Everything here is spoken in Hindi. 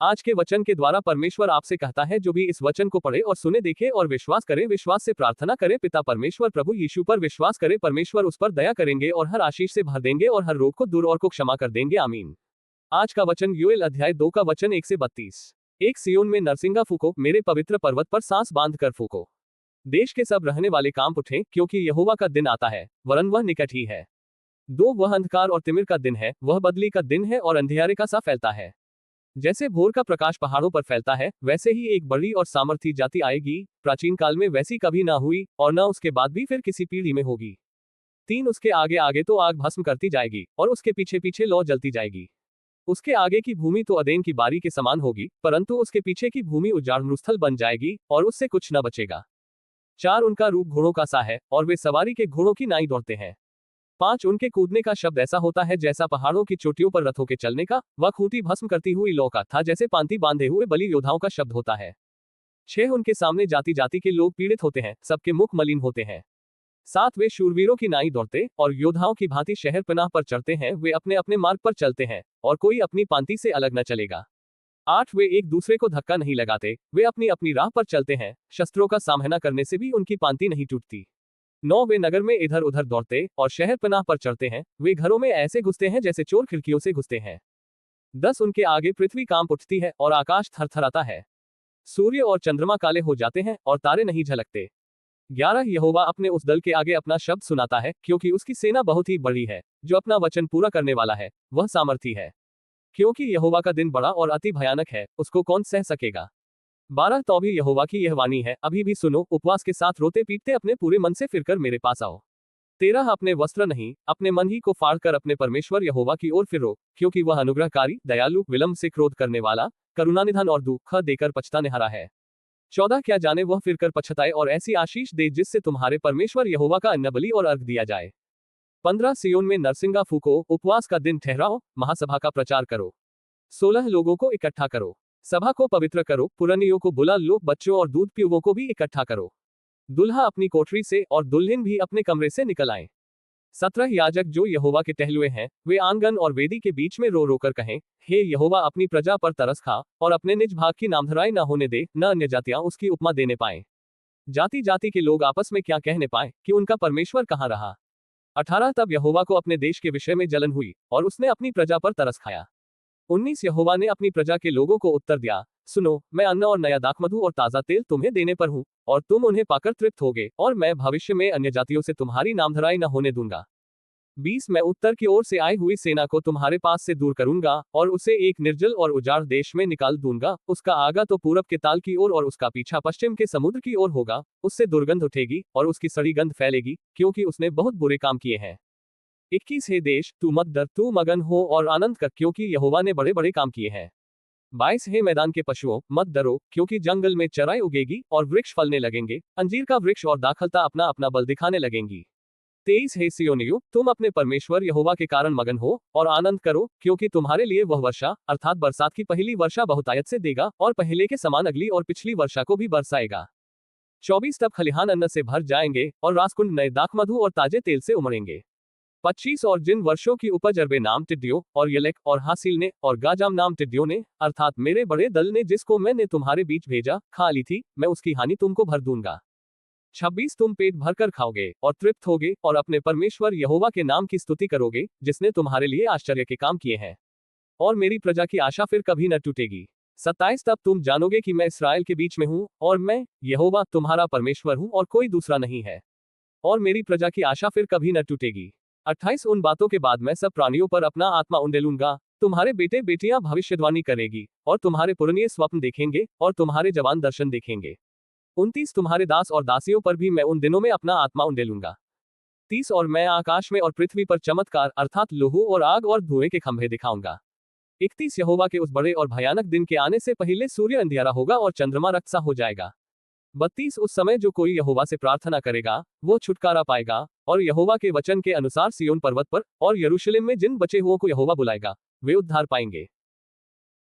आज के वचन के द्वारा परमेश्वर आपसे कहता है, जो भी इस वचन को पढ़े और सुने, देखे और विश्वास करे, विश्वास से प्रार्थना करे, पिता परमेश्वर प्रभु यीशु पर विश्वास करे, परमेश्वर उस पर दया करेंगे और हर आशीष से भर देंगे और हर रोग को दूर और को क्षमा कर देंगे। आमीन। आज का वचन योएल अध्याय 2 का वचन 1 से 32। एक सियोन में नरसिंगा फूको, मेरे पवित्र पर्वत पर सांस बांध कर फूको। देश के सब रहने वाले कांप उठें, क्योंकि यहोवा का दिन आता है, वरन वह निकट ही है। वह अंधकार और तिमिर का दिन है, वह बदली का दिन है और अंधियारे का सा फैलता है। जैसे भोर का प्रकाश पहाड़ों पर फैलता है, वैसे ही एक बड़ी और सामर्थी जाति आएगी, प्राचीन काल में वैसी कभी ना हुई और न उसके बाद भी फिर किसी पीढ़ी में होगी। 3 उसके आगे आगे तो आग भस्म करती जाएगी और उसके पीछे पीछे लौ जलती जाएगी। उसके आगे की भूमि तो अदेन की बारी के समान होगी, परंतु उसके पीछे की भूमि उजाड़ मरुस्थल बन जाएगी और उससे कुछ न बचेगा। 4 उनका रूप घोड़ों का सा है और वे सवारी के घोड़ों की नाई दौड़ते हैं। 5 उनके कूदने का शब्द ऐसा होता है जैसा पहाड़ों की चोटियों पर रथों के चलने का, वह खूंटी भस्म करती हुई लौ का था जैसे पांति बांधे हुए बलि योद्धाओं का शब्द होता है। 6 उनके सामने जाति जाति के लोग पीड़ित होते हैं, सबके मुख मलिन होते हैं। 7 वे शूरवीरों की नाई दौड़ते और योद्धाओं की भांति शहर पनाह पर चढ़ते हैं, वे अपने अपने मार्ग पर चलते हैं और कोई अपनी पांति से अलग न चलेगा। 8 वे एक दूसरे को धक्का नहीं लगाते, वे अपनी अपनी राह पर चलते हैं, शस्त्रों का सामना करने से भी उनकी पांति नहीं टूटती। 9 वे नगर में इधर उधर दौड़ते और शहर पनाह पर चढ़ते हैं, वे घरों में ऐसे घुसते हैं जैसे चोर खिड़कियों से घुसते हैं। 10 उनके आगे पृथ्वी कांप उठती है और आकाश थरथराता है। सूर्य और चंद्रमा काले हो जाते हैं और तारे नहीं झलकते। 11 यहोवा अपने उस दल के आगे अपना शब्द सुनाता है, क्योंकि उसकी सेना बहुत ही बड़ी है, जो अपना वचन पूरा करने वाला है, वह सामर्थी है। क्योंकि यहोवा का दिन बड़ा और अति भयानक है, उसको कौन सह सकेगा। 12 तो भी यहोवा की यह वाणी है, अभी भी सुनो, उपवास के साथ रोते पीटते अपने पूरे मन से फिरकर मेरे पास आओ। 13 अपने वस्त्र नहीं, अपने मन ही को फाड़ कर अपने परमेश्वर यहोवा की ओर फिरो, क्योंकि वह अनुग्रहकारी, दयालु, विलंब से क्रोध करने वाला, करुणानिधान और दुख देकर पछताने हारा है। 14 क्या जाने वह फिरकर पछताए और ऐसी आशीष दे जिससे तुम्हारे परमेश्वर यहोवा का अन्नबलि और अर्घ दिया जाए। 15 सियोन में नरसिंगा फूको, उपवास का दिन ठहराओ, महासभा का प्रचार करो। 16 लोगों को इकट्ठा करो, सभा को पवित्र करो, पुरनियों को बुला लो, बच्चों और दूध पीवों को भी इकट्ठा करो। दुल्हा अपनी कोठरी से और दुल्हन भी अपने कमरे से निकल आए। 17 याजक जो यहोवा के टहलुए हैं, वे आंगन और वेदी के बीच में रो रो कर कहें, हे यहोवा, अपनी प्रजा पर तरस खा और अपने निज भाग की नामधराई न होने दे, न अन्य जातियां उसकी उपमा देने पाए। जाति जाति के लोग आपस में क्या कहने पाए कि उनका परमेश्वर कहाँ रहा। 18 तब यहोवा को अपने देश के विषय में जलन हुई और उसने अपनी प्रजा पर तरस खाया। 19 यहोवा ने अपनी प्रजा के लोगों को उत्तर दिया, सुनो, मैं अन्न और नया दाखमधु और ताजा तेल तुम्हें देने पर हूँ और तुम उन्हें पाकर तृप्त होगे, और मैं भविष्य में अन्य जातियों से तुम्हारी नामधराई न होने दूंगा। 20 मैं उत्तर की ओर से आई हुई सेना को तुम्हारे पास से दूर करूंगा और उसे एक निर्जल और उजाड़ देश में निकाल दूंगा, उसका आगा तो पूरब के ताल की ओर और उसका पीछा पश्चिम के समुद्र की ओर होगा, उससे दुर्गंध उठेगी और उसकी सड़ी गंध फैलेगी, क्योंकि उसने बहुत बुरे काम किए हैं। 21 हे देश, तू मत डर, तू मगन हो और आनंद कर, क्योंकि यहोवा ने बड़े बड़े काम किए हैं। 22 हे मैदान के पशुओं, मत डरो, क्योंकि जंगल में चराई उगेगी और वृक्ष फलने लगेंगे, अंजीर का वृक्ष और दाखलता अपना अपना बल दिखाने लगेंगी। 23 हे सियोनियों, तुम अपने परमेश्वर यहोवा के कारण मगन हो और आनंद करो, क्योंकि तुम्हारे लिए वह वर्षा अर्थात बरसात की पहली वर्षा बहुतायत से देगा और पहले के समान अगली और पिछली वर्षा को भी बरसाएगा। 24 तब खलिहान अन्न से भर जाएंगे और रासकुंड नए दाखमधु और ताजे तेल से उमड़ेंगे। 25 और जिन वर्षों की उपज अरबे नाम टिड्डियों और यलेक और हासिल ने और गाजाम नाम टिड्डियों ने अर्थात मेरे बड़े दल ने जिसको मैंने तुम्हारे बीच भेजा खा ली थी, मैं उसकी हानि तुमको भर दूंगा। 26 तुम पेट भरकर खाओगे और तृप्त होगे और अपने परमेश्वर यहोवा के नाम की स्तुति करोगे, जिसने तुम्हारे लिए आश्चर्य के काम किए हैं, और मेरी प्रजा की आशा फिर कभी न टूटेगी। 27 तब तुम जानोगे कि मैं इस्राएल के बीच में हूँ और मैं यहोवा तुम्हारा परमेश्वर हूँ और कोई दूसरा नहीं है, और मेरी प्रजा की आशा फिर कभी न टूटेगी। 28 उन बातों के बाद मैं सब प्राणियों पर अपना आत्मा उंडेलूंगा, तुम्हारे बेटे बेटियां भविष्यवाणी करेगी और तुम्हारे पुरनिये स्वप्न देखेंगे और तुम्हारे जवान दर्शन देखेंगे। 29 तुम्हारे दास और दासियों पर भी मैं उन दिनों में अपना आत्मा उंडेलूंगा। 30 और मैं आकाश में और पृथ्वी पर चमत्कार अर्थात लोहू और आग और धुएं के खंभे दिखाऊंगा। 31 यहोवा के उस बड़े और भयानक दिन के आने से पहले सूर्य अंधियारा होगा और चंद्रमा रक्त सा हो जाएगा। 32 उस समय जो कोई यहोवा से प्रार्थना करेगा वो छुटकारा पाएगा, और यहोवा के वचन के अनुसार सिय्योन पर्वत पर और यरूशलेम में जिन बचे हुओं को यहोवा बुलाएगा वे उद्धार पाएंगे।